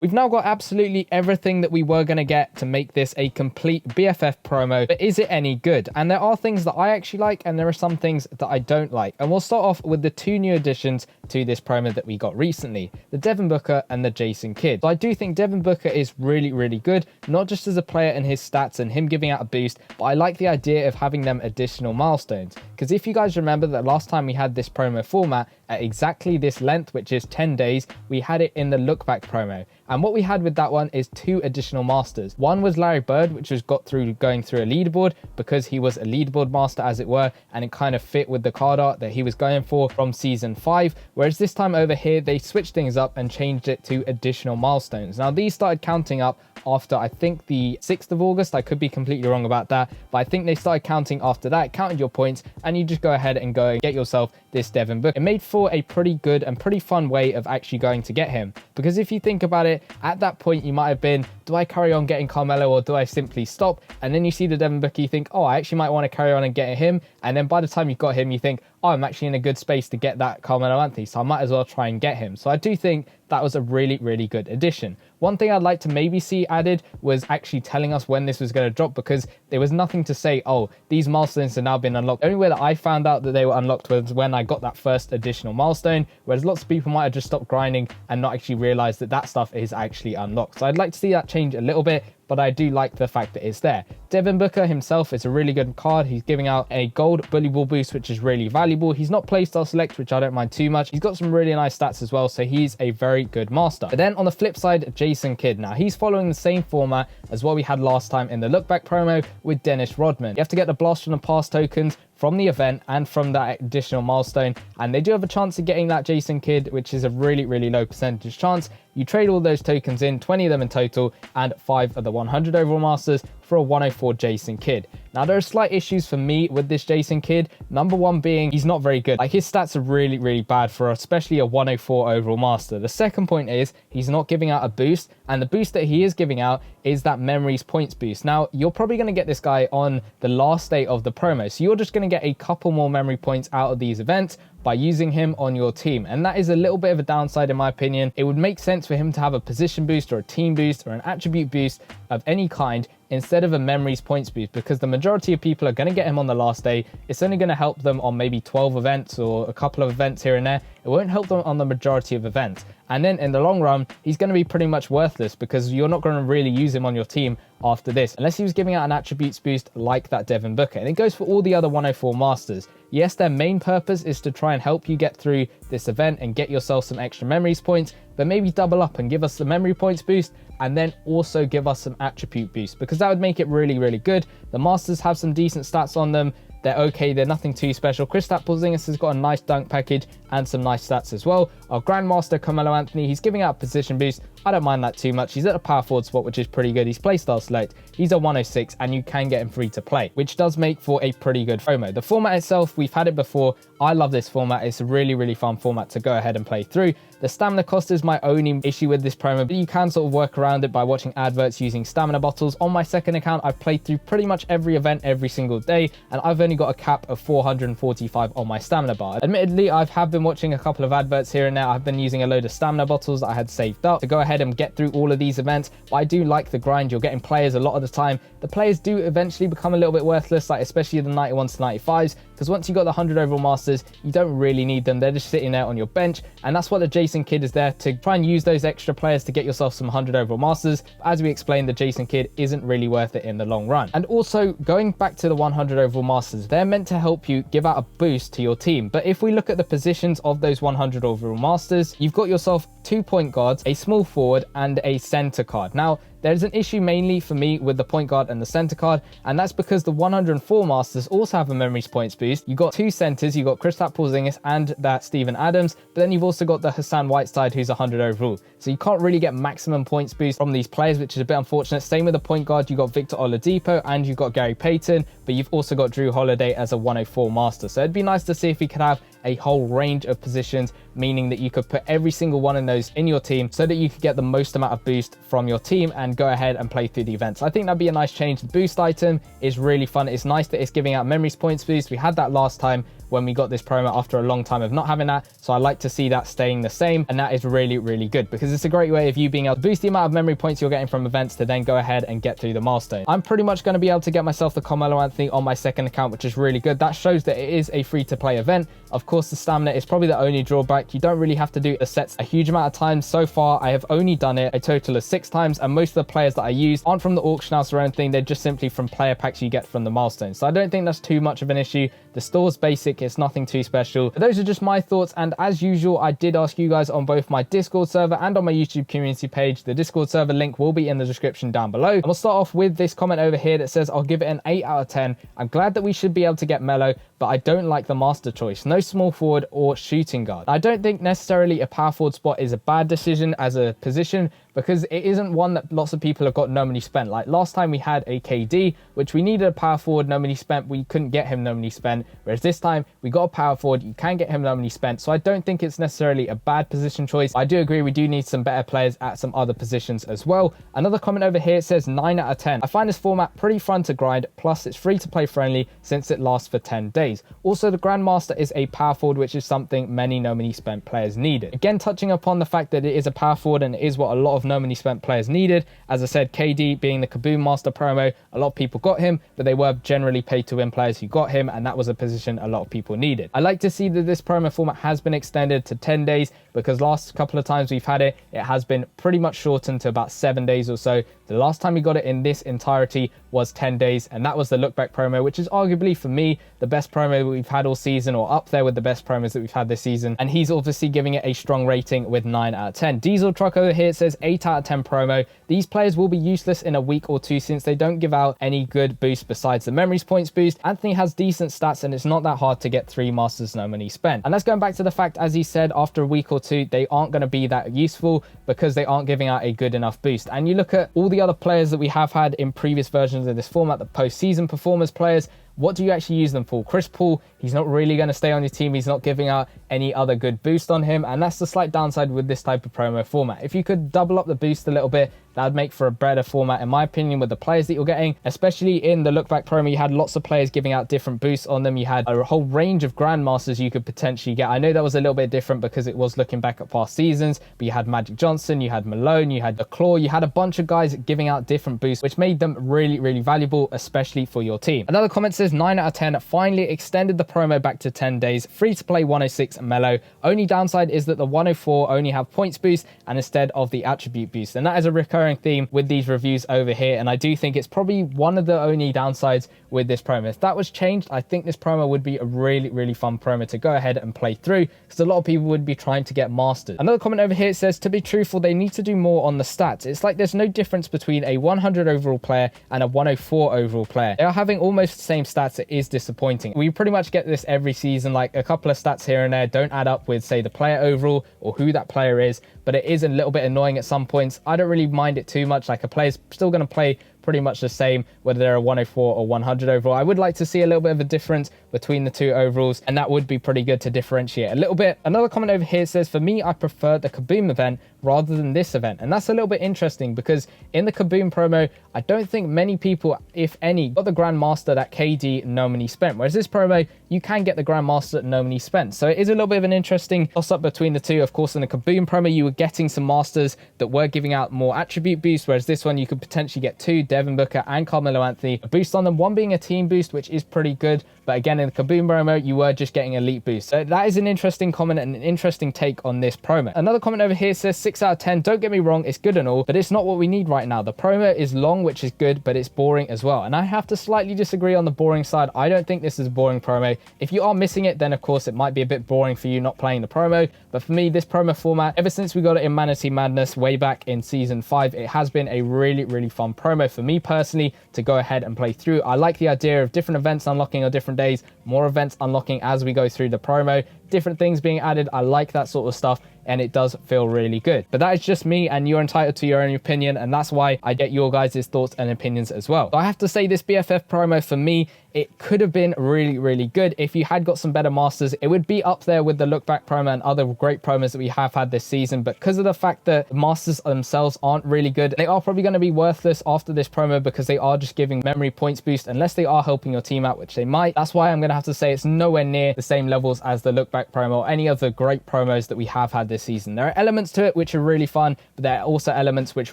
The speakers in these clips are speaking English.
We've now got absolutely everything that we were going to get to make this a complete BFF promo, but is it any good? And there are things that I actually like, and there are some things that I don't like. And we'll start off with the two new additions to this promo that we got recently, the Devin Booker and the Jason Kidd. So I do think Devin Booker is really, really good, not just as a player and his stats and him giving out a boost, but I like the idea of having them additional milestones. Because if you guys remember that last time we had this promo format at exactly this length, which is 10 days, we had it in the look back promo. And what we had with that one is two additional masters. One was Larry Bird, which was going through a leaderboard because he was a leaderboard master, as it were, and it kind of fit with the card art that he was going for from season 5. Whereas this time over here, they switched things up and changed it to additional milestones. Now these started counting up after, I think, the 6th of August. I could be completely wrong about that, but I think they started counting after that, counted your points, and you just go ahead and go and get yourself this Devin Booker. It made for a pretty good and pretty fun way of actually going to get him, because if you think about it, at that point you might have been, do I carry on getting Carmelo or do I simply stop? And then you see the Devin Booker, you think, oh, I actually might want to carry on and get him, and then by the time you've got him, you think, oh, I'm actually in a good space to get that Carmelo Anthony, so I might as well try and get him. So I do think that was a really, really good addition. One thing I'd like to maybe see added was actually telling us when this was going to drop, because there was nothing to say, oh, these milestones have now been unlocked. The only way that I found out that they were unlocked was when I got that first additional milestone, whereas lots of people might have just stopped grinding and not actually realized that that stuff is actually unlocked. So I'd like to see that change a little bit, but I do like the fact that it's there. Devin Booker himself is a really good card. He's giving out a gold bully ball boost, which is really valuable. He's not playstyle select, which I don't mind too much. He's got some really nice stats as well, so he's a very good master. But then on the flip side, Jason Kidd. Now he's following the same format as what we had last time in the look back promo with Dennis Rodman. You have to get the blast from the past tokens from the event and from that additional milestone, and they do have a chance of getting that Jason Kidd, which is a really, really low percentage chance. You trade all those tokens in, 20 of them in total, and 5 of the 100 overall masters for a 104 Jason Kidd. Now there are slight issues for me with this Jason Kidd. Number one being he's not very good. Like, his stats are really, really bad for especially a 104 overall master. The second point is he's not giving out a boost, and the boost that he is giving out is that memories points boost. Now you're probably going to get this guy on the last day of the promo, so you're just going to get a couple more memory points out of these events by using him on your team, and that is a little bit of a downside in my opinion. It would make sense for him to have a position boost or a team boost or an attribute boost of any kind instead of a memories points boost, because the majority of people are going to get him on the last day. It's only going to help them on maybe 12 events or a couple of events here and there. It won't help them on the majority of events, and then in the long run he's going to be pretty much worthless because you're not going to really use him on your team after this unless he was giving out an attributes boost like that Devin Booker. And it goes for all the other 104 masters. Yes, their main purpose is to try and help you get through this event and get yourself some extra memories points, but maybe double up and give us the memory points boost and then also give us some attribute boost, because that would make it really, really good. The masters have some decent stats on them. They're okay, they're nothing too special. Kristaps Porzingis has got a nice dunk package and some nice stats as well. Our Grandmaster Carmelo Anthony, he's giving out position boost. I don't mind that too much. He's at a power forward spot, which is pretty good. He's playstyle select. He's a 106, and you can get him free to play, which does make for a pretty good promo. The format itself, we've had it before. I love this format. It's a really, really fun format to go ahead and play through. The stamina cost is my only issue with this promo, but you can sort of work around it by watching adverts using stamina bottles. On my second account, I've played through pretty much every event every single day, and I've only got a cap of 445 on my stamina bar. Admittedly, I have been watching a couple of adverts here and there. I've been using a load of stamina bottles that I had saved up to go ahead and get through all of these events, but I do like the grind. You're getting players a lot of the time. The players do eventually become a little bit worthless, like especially the 91s to 95s, because once you got the 100 overall masters, you don't really need them. They're just sitting there on your bench, and that's what the Jason Kidd is there to try and use those extra players to get yourself some 100 overall masters. But as we explained, the Jason Kidd isn't really worth it in the long run. And also, going back to the 100 overall masters, they're meant to help you give out a boost to your team. But if we look at the positions of those 100 overall masters, you've got yourself 2 point guards, a small forward, and a center card. Now, there's an issue mainly for me with the point guard and the center card, and that's because the 104 masters also have a memories points boost. You've got 2 centers, you've got Kristaps Porzingis and that Steven Adams, but then you've also got the Hassan Whiteside, who's 100 overall. So you can't really get maximum points boost from these players, which is a bit unfortunate. Same with the point guard, you've got Victor Oladipo and you've got Gary Payton, but you've also got Drew Holiday as a 104 master. So it'd be nice to see if we could have a whole range of positions, meaning that you could put every single one of those in your team so that you could get the most amount of boost from your team and go ahead and play through the events. I think that'd be a nice change. The boost item is really fun. It's nice that it's giving out memories points boost. We had that last time when we got this promo after a long time of not having that. So I like to see that staying the same, and that is really, really good because it's a great way of you being able to boost the amount of memory points you're getting from events to then go ahead and get through the milestone. I'm pretty much going to be able to get myself the Carmelo Anthony on my second account, which is really good. That shows that it is a free-to-play event. Of course, the stamina is probably the only drawback. You don't really have to do the sets a huge amount of times. So far, I have only done it a total of 6 times, and most of the players that I use aren't from the auction house or anything. They're just simply from player packs you get from the milestone. So I don't think that's too much of an issue. The store's basic, it's nothing too special. But those are just my thoughts, and as usual, I did ask you guys on both my Discord server and on my YouTube community page. The Discord server link will be in the description down below. And we'll start off with this comment over here that says, I'll give it an 8 out of 10. I'm glad that we should be able to get Melo, but I don't like the master choice. No small forward or shooting guard. I don't think necessarily a power forward spot is a bad decision as a position, because it isn't one that lots of people have got no money spent. Like last time we had a KD, which we needed a power forward, no money spent. We couldn't get him no money spent. Whereas this time we got a power forward, you can get him no money spent. So I don't think it's necessarily a bad position choice. I do agree we do need some better players at some other positions as well. Another comment over here says 9 out of 10. I find this format pretty fun to grind, plus it's free to play friendly since it lasts for 10 days. Also, the Grandmaster is a power forward, which is something many no money spent players needed. Again, touching upon the fact that it is a power forward and it is what a lot of no money spent players needed. As I said, KD being the Kaboom Master promo, a lot of people got him, but they were generally paid to win players who got him, and that was a position a lot of people needed. I like to see that this promo format has been extended to 10 days because last couple of times we've had it, it has been pretty much shortened to about 7 days or so. The last time we got it in this entirety was 10 days, and that was the look back promo, which is arguably for me the best promo we've had all season, or up there with the best promos that we've had this season, and he's obviously giving it a strong rating with 9 out of 10. Diesel Truck over here says 8 out of 10 promo. These players will be useless in a week or two since they don't give out any good boost besides the memories points boost. Anthony has decent stats and it's not that hard to get 3 masters no money spent, and that's going back to the fact, as he said, after a week or two they aren't going to be that useful because they aren't giving out a good enough boost. And you look at all the other players that we have had in previous versions of this format, the postseason performers players, what do you actually use them for? Chris Paul, he's not really going to stay on your team. He's not giving out any other good boost on him, and that's the slight downside with this type of promo format. If you could double up the boost a little bit, that would make for a better format in my opinion with the players that you're getting. Especially in the look back promo, you had lots of players giving out different boosts on them. You had a whole range of Grandmasters you could potentially get. I know that was a little bit different because it was looking back at past seasons, but you had Magic Johnson, you had Malone, you had the Claw, you had a bunch of guys giving out different boosts, which made them really, really valuable, especially for your team. Another comment says 9 out of 10, finally extended the promo back to 10 days, free to play 106 Melo. Only downside is that the 104 only have points boost and instead of the attribute boost, and that is a recurring theme with these reviews over here, and I do think it's probably one of the only downsides with this promo. If that was changed, I think this promo would be a really, really fun promo to go ahead and play through, because a lot of people would be trying to get mastered. Another comment over here says, to be truthful, they need to do more on the stats. It's like there's no difference between a 100 overall player and a 104 overall player. They are having almost the same stats. It is disappointing. We pretty much get this every season, like a couple of stats here and there don't add up with, say, the player overall or who that player is, but it is a little bit annoying at some points. I don't really mind it too much. Like, a player's still going to play pretty much the same whether they're a 104 or 100 overall. I would like to see a little bit of a difference between the two overalls, and that would be pretty good to differentiate a little bit. Another comment over here says, for me, I prefer the Kaboom event rather than this event, and that's a little bit interesting because in the Kaboom promo, I don't think many people, if any, got the Grandmaster that KD no money spent, whereas this promo, you can get the Grandmaster no money spent. So it is a little bit of an interesting toss-up between the two. Of course, in the Kaboom promo, you were getting some masters that were giving out more attribute boosts, whereas this one, you could potentially get 2, Devin Booker and Carmelo Anthony, a boost on them, one being a team boost, which is pretty good, but again, in the Kaboom promo, you were just getting elite boost. So that is an interesting comment and an interesting take on this promo. Another comment over here says 6 out of 10. Don't get me wrong, it's good and all, but it's not what we need right now. The promo is long, which is good, but it's boring as well. And I have to slightly disagree on the boring side. I don't think this is a boring promo. If you are missing it, then of course it might be a bit boring for you not playing the promo. But for me, this promo format, ever since we got it in Manatee Madness way back in season 5, it has been a really, really fun promo for me personally to go ahead and play through. I like the idea of different events unlocking on different days, more events unlocking as we go through the promo. different things being added. I like that sort of stuff, and it does feel really good. But that is just me, and you're entitled to your own opinion, and that's why I get your guys' thoughts and opinions as well. So I have to say, this BFF promo for me, it could have been really, really good. If you had got some better masters, it would be up there with the look back promo and other great promos that we have had this season. But because of the fact that the masters themselves aren't really good, they are probably going to be worthless after this promo, because they are just giving memory points boost unless they are helping your team out, which they might. That's why I'm going to have to say it's nowhere near the same levels as the look back promo or any of the great promos that we have had this season. There are elements to it which are really fun, but there are also elements which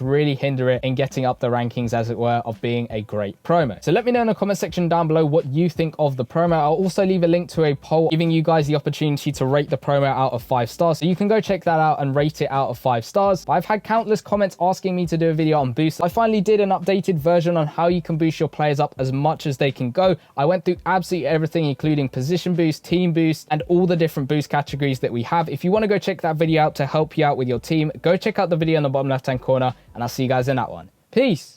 really hinder it in getting up the rankings, as it were, of being a great promo. So let me know in the comment section down below what you think of the promo. I'll also leave a link to a poll giving you guys the opportunity to rate the promo out of 5 stars, so you can go check that out and rate it out of 5 stars. I've had countless comments asking me to do a video on boosts. I finally did an updated version on how you can boost your players up as much as they can go. I went through absolutely everything, including position boost, team boost, and all the different boost categories that we have. If you want to go check that video out to help you out with your team, go check out the video in the bottom left hand corner, and I'll see you guys in that one. Peace.